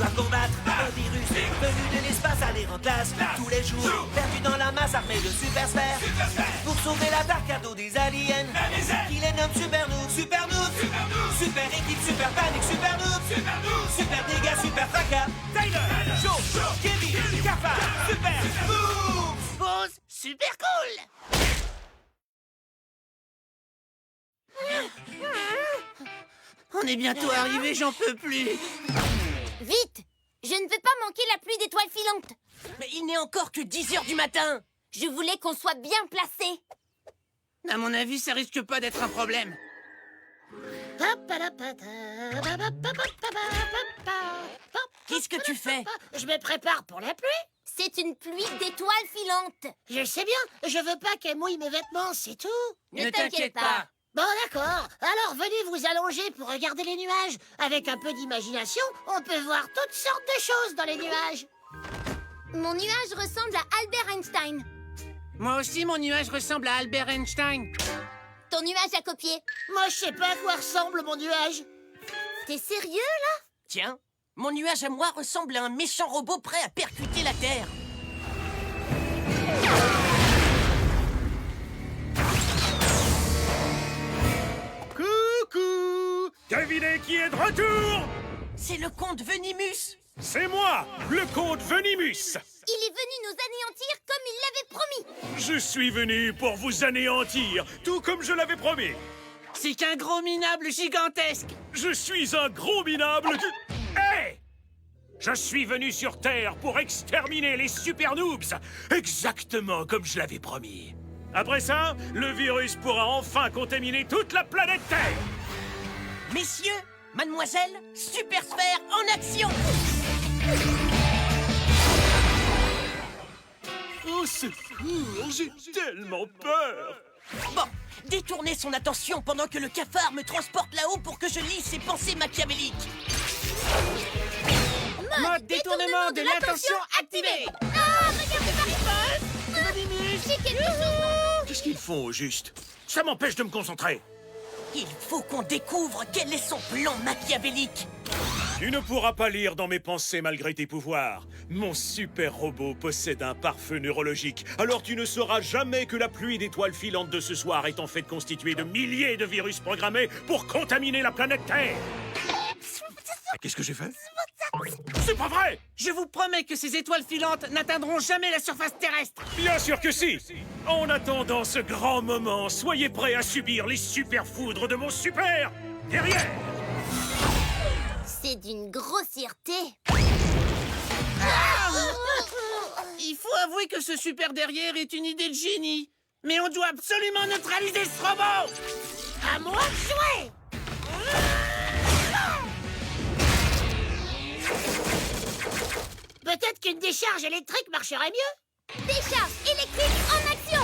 doivent combattre un virus venu de l'espace à l'air en classe. Tous les jours, perdus dans la masse armée de super sphères. Pour sauver la Terre cadeau des aliens qui les nomment Super Noob, Super Noob, Super équipe, Super panique, Super Noob, Super dégâts, Super fracas. Tyler, Joe, Kevin, Kappa, Super Noob. Pause, super cool. On est bientôt arrivé, j'en peux plus. Vite! Je ne veux pas manquer la pluie d'étoiles filantes. Mais il n'est encore que 10 heures du matin. Je voulais qu'on soit bien placés. À mon avis, ça risque pas d'être un problème. Qu'est-ce que tu fais? Je me prépare pour la pluie. C'est une pluie d'étoiles filantes. Je sais bien, je veux pas qu'elle mouille mes vêtements, c'est tout. Ne t'inquiète pas. Bon, d'accord. Alors, venez vous allonger pour regarder les nuages. Avec un peu d'imagination, on peut voir toutes sortes de choses dans les nuages. Mon nuage ressemble à Albert Einstein. Moi aussi, mon nuage ressemble à Albert Einstein. Ton nuage à copier. Moi, je sais pas à quoi ressemble mon nuage. T'es sérieux, là? Tiens, mon nuage à moi ressemble à un méchant robot prêt à percuter la Terre. Coucou! Devinez qui est de retour? C'est le comte Venimus. C'est moi, le comte Venimus. Il est venu nous anéantir comme il l'avait promis. Je suis venu pour vous anéantir, tout comme je l'avais promis. C'est qu'un gros minable gigantesque. Je suis un gros minable Hé! Je suis venu sur Terre pour exterminer les super noobs, exactement comme je l'avais promis. Après ça, le virus pourra enfin contaminer toute la planète Terre. Messieurs, mademoiselle, Super Sphère en action. Au secours, j'ai tellement peur. Bon, détournez son attention pendant que le cafard me transporte là-haut pour que je lise ses pensées machiavéliques. Mode détournement de l'attention activé. Ah, regarde Marie-Paul. J'ai quelque chose. Qu'est-ce qu'ils font au juste? Ça m'empêche de me concentrer. Il faut qu'on découvre quel est son plan machiavélique. Tu ne pourras pas lire dans mes pensées malgré tes pouvoirs. Mon super robot possède un pare-feu neurologique. Alors tu ne sauras jamais que la pluie d'étoiles filantes de ce soir est en fait constituée de milliers de virus programmés pour contaminer la planète Terre. Qu'est-ce que j'ai fait? C'est pas vrai! Je vous promets que ces étoiles filantes n'atteindront jamais la surface terrestre. Bien sûr que si! En attendant ce grand moment, soyez prêts à subir les super foudres de mon super derrière! C'est d'une grossièreté. Il faut avouer que ce super derrière est une idée de génie. Mais on doit absolument neutraliser ce robot! À moi de jouer. Peut-être qu'une décharge électrique marcherait mieux. Décharge électrique en action.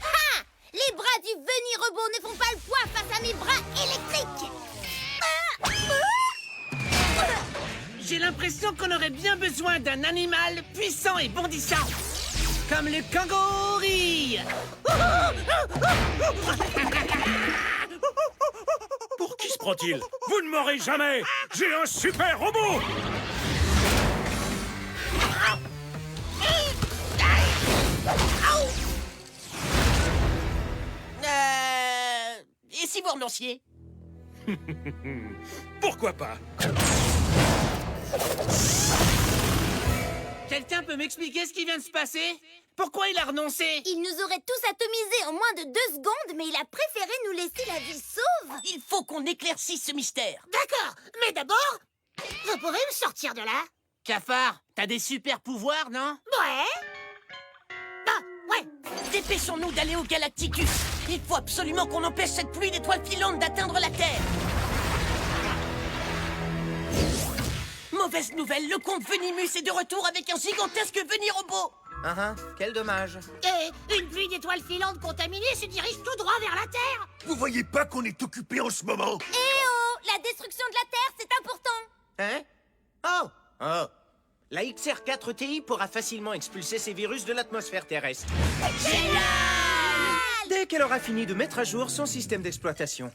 Ha! Les bras du Veni Robot ne font pas le poids face à mes bras électriques. J'ai l'impression qu'on aurait bien besoin d'un animal puissant et bondissant. Comme le kangourou. Pour qui se prend-il? Vous ne m'aurez jamais! J'ai un super robot! Et si vous renonciez? Pourquoi pas? Quelqu'un peut m'expliquer ce qui vient de se passer? Pourquoi il a renoncé? Il nous aurait tous atomisés en moins de 2 secondes, mais il a préféré nous laisser la vie sauve. Il faut qu'on éclaircisse ce mystère. D'accord, mais d'abord, vous pouvez me sortir de là? Cafard, t'as des super pouvoirs, non? Ouais. Bah, ouais. Dépêchons-nous d'aller au Galacticus. Il faut absolument qu'on empêche cette pluie d'étoiles filantes d'atteindre la Terre. Mauvaise nouvelle, le comte Venimus est de retour avec un gigantesque Veni-robot. Quel dommage. Et une pluie d'étoiles filantes contaminées se dirige tout droit vers la Terre. Vous voyez pas qu'on est occupé en ce moment? Eh oh! La destruction de la Terre, c'est important. Hein? Oh! La XR4 TI pourra facilement expulser ces virus de l'atmosphère terrestre. Génial! Dès qu'elle aura fini de mettre à jour son système d'exploitation.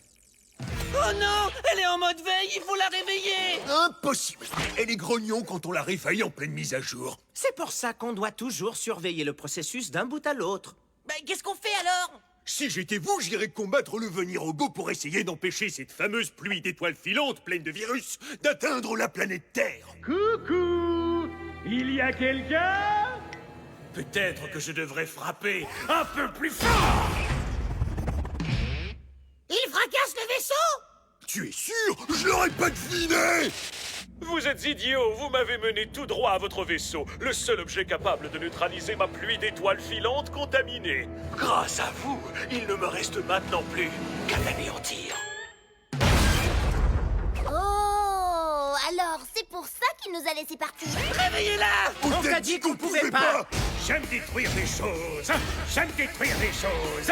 Oh, Oh non! Elle est en mode veille, il faut la réveiller! Impossible. Elle est grognon quand on la réveille en pleine mise à jour. C'est pour ça qu'on doit toujours surveiller le processus d'un bout à l'autre. Qu'est-ce qu'on fait alors? Si j'étais vous, j'irais combattre le Veni Robot pour essayer d'empêcher cette fameuse pluie d'étoiles filantes pleine de virus d'atteindre la planète Terre. Coucou! Il y a quelqu'un? Peut-être que je devrais frapper un peu plus fort! Il fracasse le vaisseau! Tu es sûr? Je l'aurais pas deviné! Vous êtes idiot, vous m'avez mené tout droit à votre vaisseau, le seul objet capable de neutraliser ma pluie d'étoiles filantes contaminée. Grâce à vous, il ne me reste maintenant plus qu'à l'anéantir. Oh, alors c'est pour ça qu'il nous a laissé partir. Réveillez-la! On t'a dit qu'on pouvait pas! J'aime détruire des choses! J'aime détruire des choses!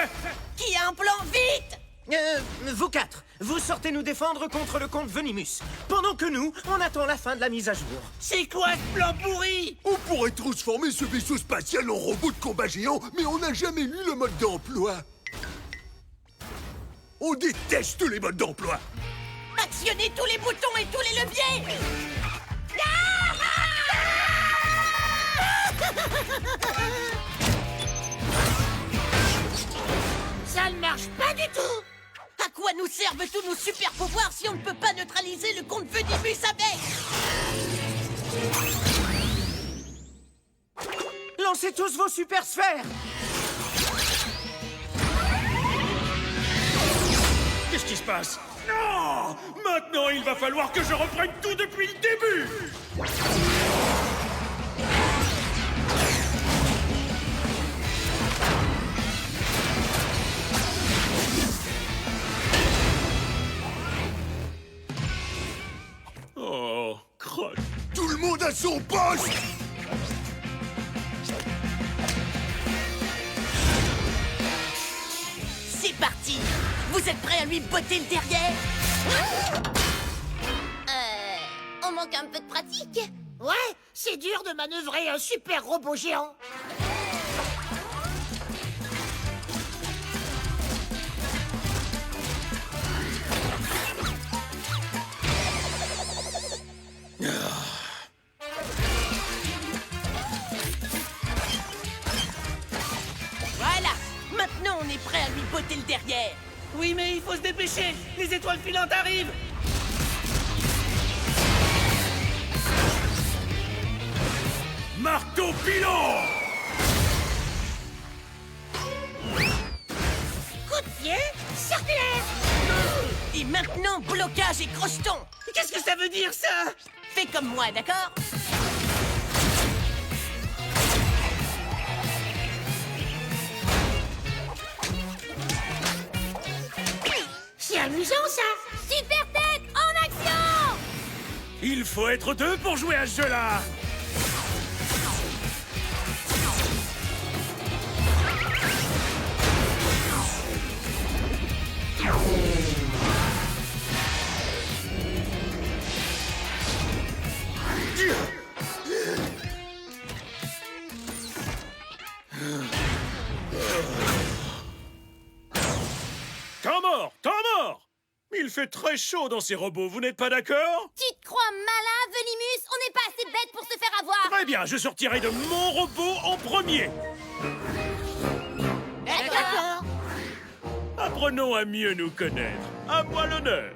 Qui a un plan, vite! Vous quatre, vous sortez nous défendre contre le comte Venimus, pendant que nous, on attend la fin de la mise à jour. C'est quoi ce plan pourri? On pourrait transformer ce vaisseau spatial en robot de combat géant, mais on n'a jamais lu le mode d'emploi. On déteste les modes d'emploi. Actionnez tous les boutons et tous les leviers! Ça ne marche pas du tout! À quoi nous servent tous nos super pouvoirs si on ne peut pas neutraliser le comte Venimus avec? Lancez tous vos super sphères! Qu'est-ce qui se passe? Non! Maintenant, il va falloir que je reprenne tout depuis le début! Oh, crotte! Tout le monde à son poste! C'est parti! Vous êtes prêts à lui botter le derrière? On manque un peu de pratique. Ouais, c'est dur de manœuvrer un super robot géant. Voilà! Maintenant, on est prêt à lui botter le derrière! Oui, mais il faut se dépêcher! Les étoiles filantes arrivent! Marteau pilon! Coup de pied circulaire! Et maintenant, blocage et crocheton! Qu'est-ce que ça veut dire, ça? Fais comme moi, d'accord? C'est amusant, ça! Super tête en action! Il faut être deux pour jouer à ce jeu-là! Temps mort! Temps mort! Il fait très chaud dans ces robots, vous n'êtes pas d'accord? Tu te crois malin, Venimus? On n'est pas assez bête pour se faire avoir. Très bien, je sortirai de mon robot en premier! D'accord. Apprenons à mieux nous connaître. À moi l'honneur.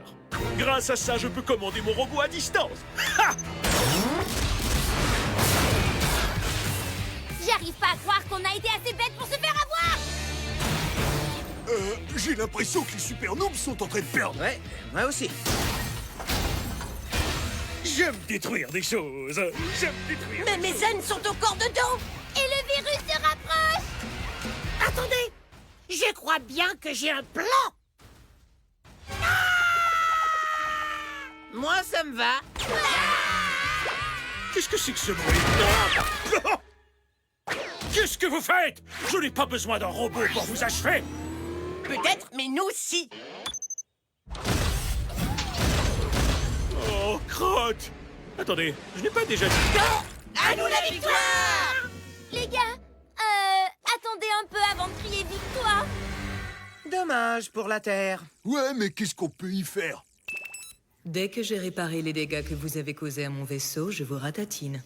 Grâce à ça, je peux commander mon robot à distance. Ha! J'arrive pas à croire qu'on a été assez bête pour se faire avoir. J'ai l'impression que les super noobs sont en train de perdre. Ouais, moi aussi. J'aime détruire des choses. J'aime détruire. Mais mes ailes sont encore dedans! Et le virus se rapproche. Attendez! Je crois bien que j'ai un plan! Moi, ça me va. Qu'est-ce que c'est que ce bruit? Non! Qu'est-ce que vous faites? Je n'ai pas besoin d'un robot pour vous achever. Peut-être, mais nous, si. Oh, crotte! Attendez, je n'ai pas déjà dit... À nous la victoire! Les gars, attendez un peu avant de crier victoire. Dommage pour la Terre. Ouais, mais qu'est-ce qu'on peut y faire? Dès que j'ai réparé les dégâts que vous avez causés à mon vaisseau, je vous ratatine.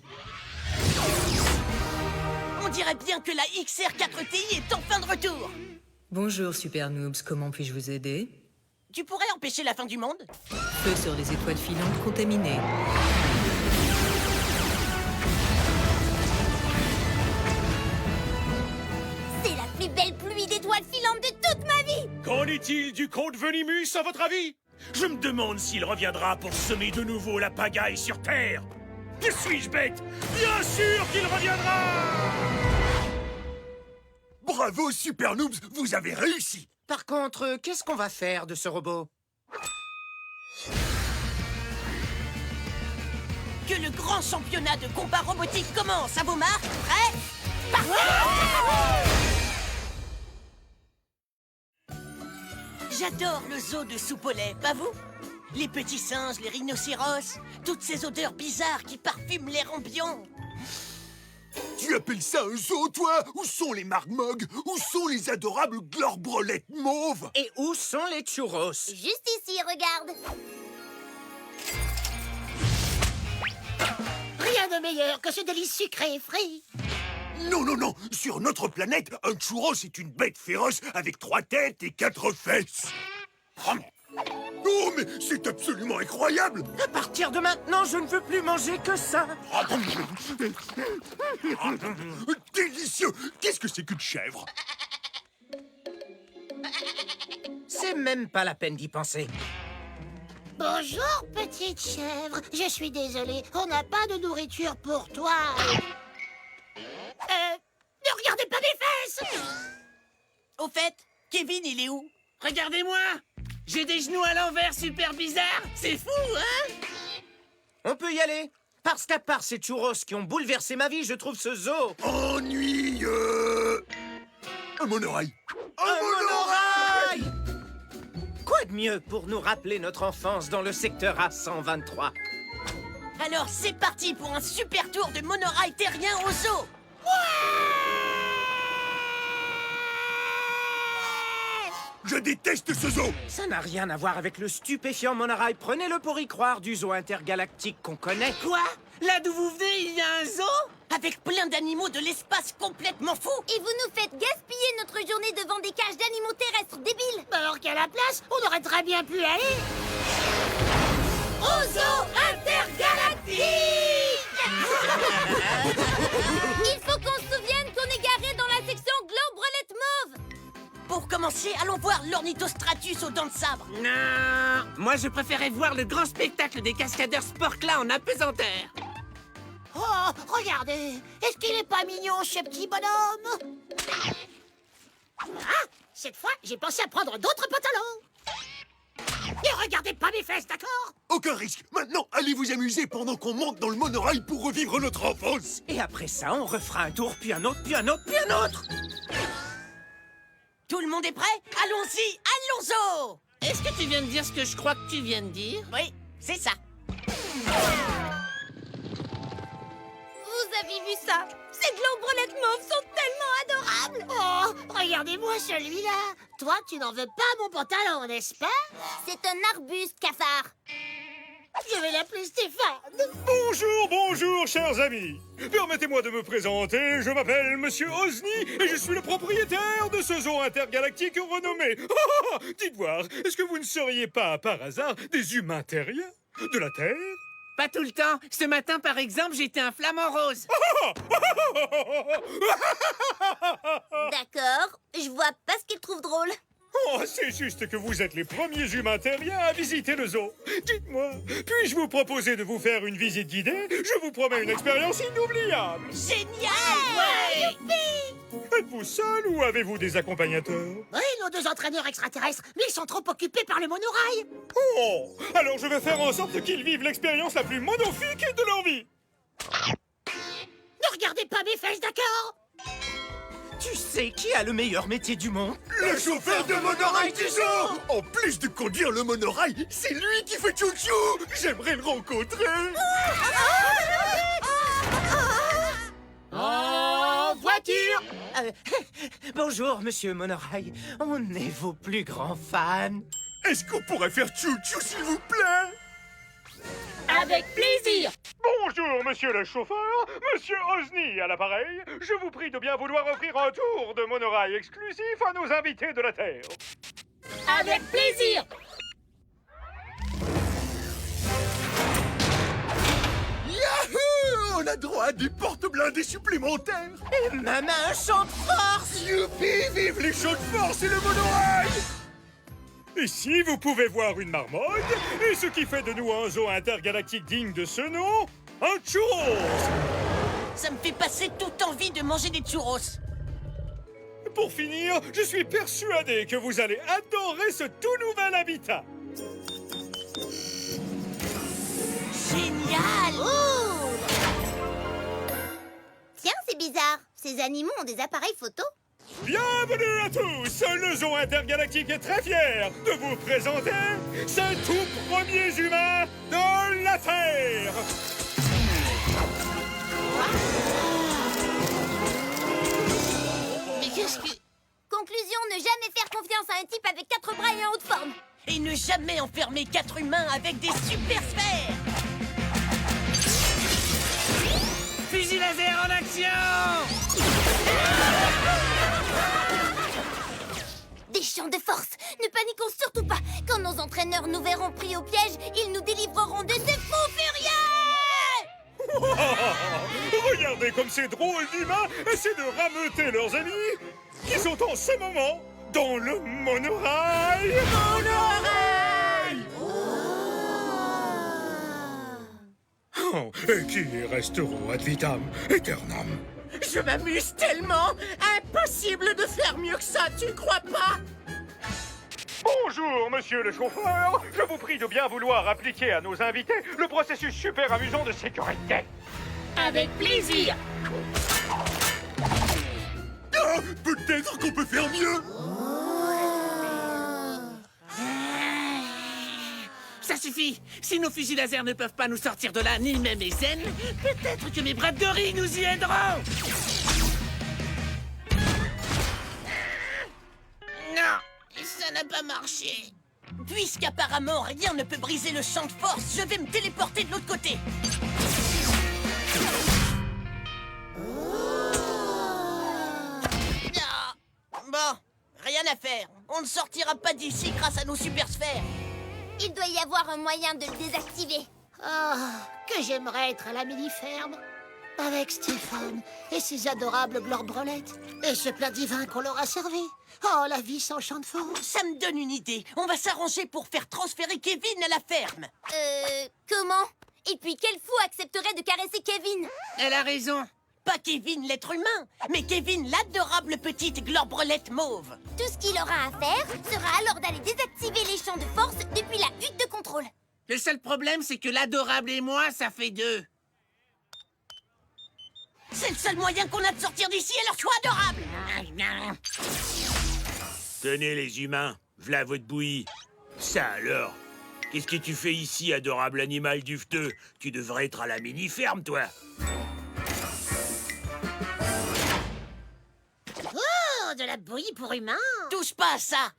On dirait bien que la XR4TI est enfin de retour. Bonjour, Super Noobs, comment puis-je vous aider? Tu pourrais empêcher la fin du monde? Feu sur les étoiles filantes contaminées. C'est la plus belle pluie d'étoiles filantes de toute ma vie! Qu'en est-il du comte Venimus, à votre avis? Je me demande s'il reviendra pour semer de nouveau la pagaille sur Terre. Que suis-je bête? Bien sûr qu'il reviendra! Bravo, Super Noobs, vous avez réussi! Par contre, qu'est-ce qu'on va faire de ce robot? Que le grand championnat de combat robotique commence, à vos marques, prêts? J'adore le zoo de soupe au lait, pas vous? Les petits singes, les rhinocéros, toutes ces odeurs bizarres qui parfument l'air ambiant. Tu appelles ça un zoo, toi? Où sont les marmogs? Où sont les adorables glorbrolettes mauves? Et où sont les churros? Juste ici, regarde! Rien de meilleur que ce délice sucré et frit. Non, non, non! Sur notre planète, un churros est une bête féroce avec 3 têtes et 4 fesses! Oh, mais c'est absolument incroyable! À partir de maintenant, je ne veux plus manger que ça. Délicieux! Qu'est-ce que c'est qu'une chèvre? C'est même pas la peine d'y penser. Bonjour, petite chèvre. Je suis désolée, on n'a pas de nourriture pour toi. Ne regardez pas mes fesses! Au fait, Kevin, il est où? Regardez-moi! J'ai des genoux à l'envers super bizarres. C'est fou, hein? On peut y aller. Parce qu'à part ces churros qui ont bouleversé ma vie, je trouve ce zoo... Ennuyeux! Un monorail! Un monorail! Quoi de mieux pour nous rappeler notre enfance dans le secteur A123? Alors c'est parti pour un super tour de monorail terrien au zoo. Je déteste ce zoo! Ça n'a rien à voir avec le stupéfiant monorail. Prenez-le pour y croire du zoo intergalactique qu'on connaît. Quoi? Là d'où vous venez, il y a un zoo? Avec plein d'animaux de l'espace complètement fous. Et vous nous faites gaspiller notre journée devant des cages d'animaux terrestres débiles! Alors qu'à la place, on aurait très bien pu aller Au zoo intergalactique! Il faut qu'on se souvienne qu'on est garé dans la section globrelette mauve! Pour commencer, allons voir l'ornithostratus aux dents de sabre. Non, moi je préférais voir le grand spectacle des cascadeurs Sporkla en apesanteur. Oh, regardez! Est-ce qu'il est pas mignon, ce petit bonhomme? Ah! Cette fois, j'ai pensé à prendre d'autres pantalons! Ne regardez pas mes fesses, d'accord? Aucun risque! Maintenant, allez vous amuser pendant qu'on monte dans le monorail pour revivre notre enfance! Et après ça, on refera un tour, puis un autre, puis un autre, puis un autre. Tout le monde est prêt? Allons-y, allons-y! Est-ce que tu viens de dire ce que je crois que tu viens de dire? Oui, c'est ça. Vous avez vu ça? Ces globrelettes mauves sont tellement adorables! Oh, regardez-moi celui-là! Toi, tu n'en veux pas mon pantalon, n'est-ce pas? C'est un arbuste, cafard! Je vais l'appeler Stéphane! Bonjour, bonjour, chers amis. Permettez-moi de me présenter, je m'appelle Monsieur Osni et je suis le propriétaire de ce zoo intergalactique renommé. Dites voir, est-ce que vous ne seriez pas, par hasard, des humains terriens de la Terre? Pas tout le temps. Ce matin, par exemple, j'étais un flamant rose. D'accord, je vois pas ce qu'il trouve drôle. Oh, c'est juste que vous êtes les premiers humains terriens à visiter le zoo. Dites-moi, puis-je vous proposer de vous faire une visite guidée? Je vous promets une expérience inoubliable. Génial! Êtes-vous seul ou avez-vous des accompagnateurs? Oui, nos 2 entraîneurs extraterrestres, mais ils sont trop occupés par le monorail! Oh, alors je vais faire en sorte qu'ils vivent l'expérience la plus monofique de leur vie. Ne regardez pas mes fesses, d'accord? Tu sais qui a le meilleur métier du monde? Le chauffeur de monorail du zoo! En plus de conduire le monorail, c'est lui qui fait chou-chou! J'aimerais le rencontrer! En voiture! voiture. Bonjour, monsieur Monorail. On est vos plus grands fans. Est-ce qu'on pourrait faire tchou-tchou, s'il vous plaît? Avec plaisir. Bonjour, monsieur le chauffeur, monsieur Osni à l'appareil. Je vous prie de bien vouloir offrir un tour de monorail exclusif à nos invités de la Terre. Avec plaisir. Yahoo! On a droit à des porte-blindés supplémentaires. Et même un champ de force. Youpi! Vive les chauds de force et le monorail! Ici, vous pouvez voir une marmotte, et ce qui fait de nous un zoo intergalactique digne de ce nom, un churros. Ça me fait passer toute envie de manger des churros. Pour finir, je suis persuadé que vous allez adorer ce tout nouvel habitat. Génial! Tiens, c'est bizarre. Ces animaux ont des appareils photo. Bienvenue à tous! Le zoo intergalactique est très fier de vous présenter ses tout premiers humains de la Terre! Mais qu'est-ce que... Conclusion, ne jamais faire confiance à un type avec 4 bras et en haute forme. Et ne jamais enfermer 4 humains avec des super sphères! Fusil laser en action! Des champs de force. Ne paniquons surtout pas. Quand nos entraîneurs nous verront pris au piège, ils nous délivreront de ces fous furieux. Regardez comme ces drôles d'humains essaient de rameuter leurs amis qui sont en ce moment dans le monorail! Oh, et qui resteront ad vitam aeternam. Je m'amuse tellement. Impossible de faire mieux que ça, tu crois pas? Bonjour, monsieur le chauffeur. Je vous prie de bien vouloir appliquer à nos invités le processus super amusant de sécurité. Avec plaisir. Ah, peut-être qu'on peut faire mieux. Ça suffit. Si nos fusils laser ne peuvent pas nous sortir de là, ni même mes zen, peut-être que mes bras de gorille nous y aideront. Non, ça n'a pas marché. Puisqu'apparemment rien ne peut briser le champ de force, je vais me téléporter de l'autre côté. Ah, bon, rien à faire. On ne sortira pas d'ici grâce à nos super sphères. Il doit y avoir un moyen de le désactiver. Que j'aimerais être à la mini-ferme. Avec Stéphane et ses adorables glorbrelettes. Et ce plat divin qu'on leur a servi. Oh, la vie sans champ de force. Ça me donne une idée. On va s'arranger pour faire transférer Kevin à la ferme. Comment? Et puis quel fou accepterait de caresser Kevin? Elle a raison. Pas Kevin l'être humain, mais Kevin l'adorable petite globrelette mauve. Tout ce qu'il aura à faire sera alors d'aller désactiver les champs de force depuis la hutte de contrôle. Le seul problème, c'est que l'adorable et moi, ça fait 2. C'est le seul moyen qu'on a de sortir d'ici, alors sois adorable. Tenez les humains, v'là votre bouillie. Ça alors? Qu'est-ce que tu fais ici, adorable animal duveteux? Tu devrais être à la mini-ferme, toi. Oh, de la bouillie pour humains. Touche pas à ça.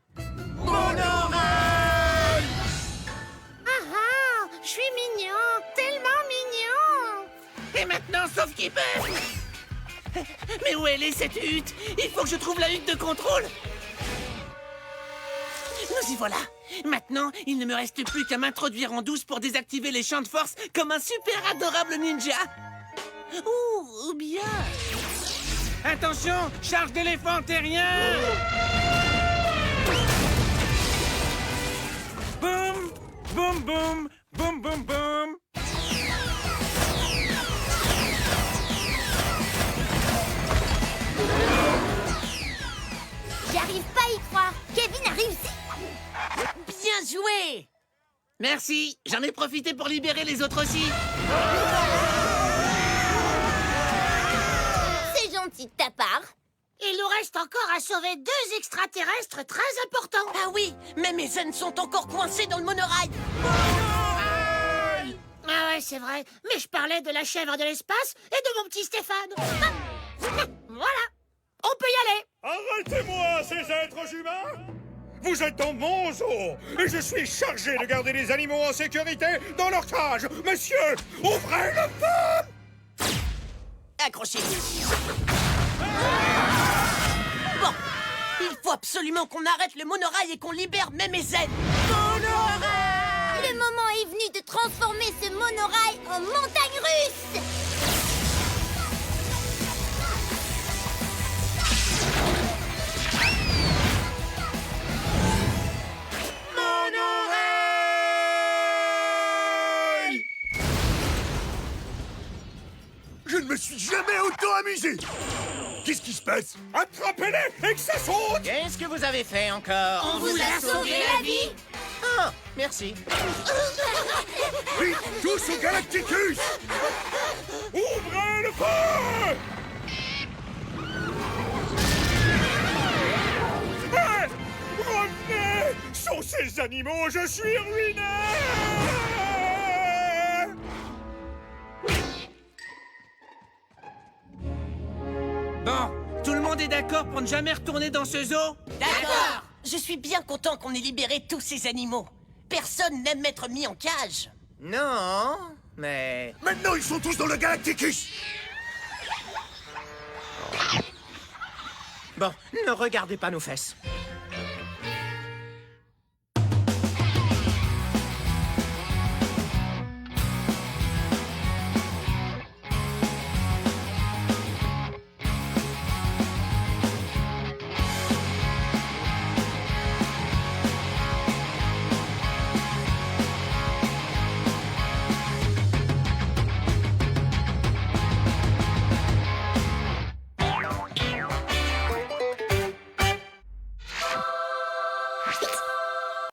Je suis mignon, tellement mignon. Et maintenant, sauf Keeper. Mais où elle est, cette hutte? Il faut que je trouve la hutte de contrôle. Nous y voilà. Maintenant, il ne me reste plus qu'à m'introduire en douce pour désactiver les champs de force comme un super adorable ninja. Ou bien... Attention, charge d'éléphant terrien. Boum, boum, boum, boum, boum, boum. J'arrive pas à y croire. Kevin a réussi. Bien joué. Merci, j'en ai profité pour libérer les autres aussi. C'est gentil de ta part. Il nous reste encore à sauver 2 extraterrestres très importants. Ah oui, mais mes zen sont encore coincés dans le monorail. Ah ouais, c'est vrai. Mais je parlais de la chèvre de l'espace et de mon petit Stéphane. Ah, voilà. On peut y aller! Arrêtez-moi, ces êtres humains! Vous êtes dans mon zoo, et je suis chargé de garder les animaux en sécurité dans leur cage! Monsieur, ouvrez le feu! Accrochez-vous. Bon, il faut absolument qu'on arrête le monorail et qu'on libère Mémézène. Le moment est venu de transformer ce monorail en montagne russe. Je ne me suis jamais autant amusé. Qu'est-ce qui se passe? Attrapez-les et que ça saute! Qu'est-ce que vous avez fait encore? On vous a sauvé la vie. Ah, merci. Vite, tous au Galacticus! Ouvrez le feu! Hey! Revenez! Sans ces animaux, je suis ruiné! Bon, tout le monde est d'accord pour ne jamais retourner dans ce zoo? D'accord. Je suis bien content qu'on ait libéré tous ces animaux. Personne n'aime être mis en cage. Non, mais... Maintenant, ils sont tous dans le Galacticus! Bon, ne regardez pas nos fesses.